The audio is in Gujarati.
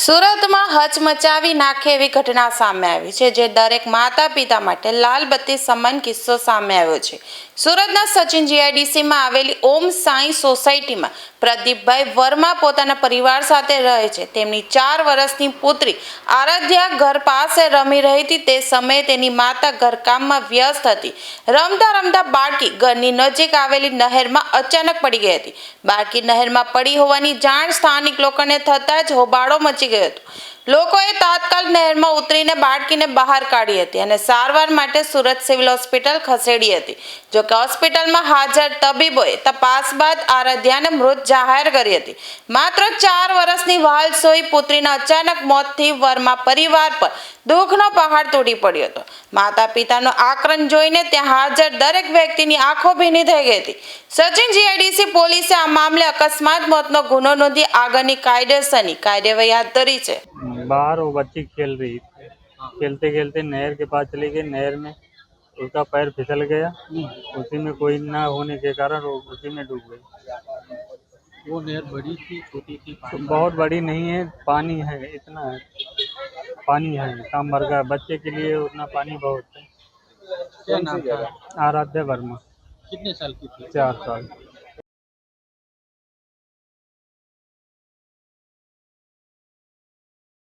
સુરતમાં હચમચાવી નાખે એવી ઘટના સામે આવી છે, જે દરેક માતા પિતા માટે લાલબત્તી સમાન કિસ્સો સામે આવ્યો છે। સુરતના સચિન જીઆઈડીસીમાં આવેલી ઓમ સાઈ સોસાયટીમાં પ્રદીપભાઈ વર્મા પોતાના પરિવાર સાથે રહે છે। તેમની 4 વર્ષની પુત્રી આરાધ્યા ઘર પાસે રમી રહી હતી। તે સમયે તેની માતા ઘરકામમાં વ્યસ્ત હતી। રમતા રમતા બાળકી ઘરની નજીક આવેલી નહેરમાં અચાનક પડી ગઈ હતી। બાળકી નહેરમાં પડી હોવાની જાણ સ્થાનિક લોકોને થતાં જ હોબાળો મચી ગયો હતો। લોકોએ તાત્કાલિક નહેરમાં ઉતરીને બાળકીને બહાર કાઢી હતી અને સારવાર માટે સુરત સિવિલ હોસ્પિટલ ખસેડી હતી। જો કે હોસ્પિટલમાં હાજર તબીબોએ તપાસ બાદ આરાધ્યાને મૃત જાહેર કરી હતી। માત્ર 4 વર્ષની વાલસોઈ પુત્રીના અચાનક મોતથી વર્મા પરિવાર પર દુઃખનો પહાડ તૂટી પડ્યો હતો। માતા પિતાનો આક્રંદ જોઈને ત્યાં હાજર દરેક વ્યક્તિની આંખો ભીની થઈ ગઈ હતી। સચિન જીઆઈડીસી પોલીસે આ મામલે અકસ્માત મોતનો ગુનો નોંધી આગળની કાયદેસરની કાર્યવાહી હાથ ધરી છે। बाहर वो बच्ची खेल रही थी। खेलते खेलते नहर के पास चली गई। नहर में उसका पैर फिसल गया। उसी में कोई ना होने के कारण वो उसी में डूब गई। वो नहर बड़ी थी, छोटी थी? तो बहुत बड़ी नहीं है, पानी है, इतना है, पानी है, काम भर गया। बच्चे के लिए उतना पानी बहुत है। क्या नाम था? आराध्या वर्मा, कितने साल की थी? 4 साल।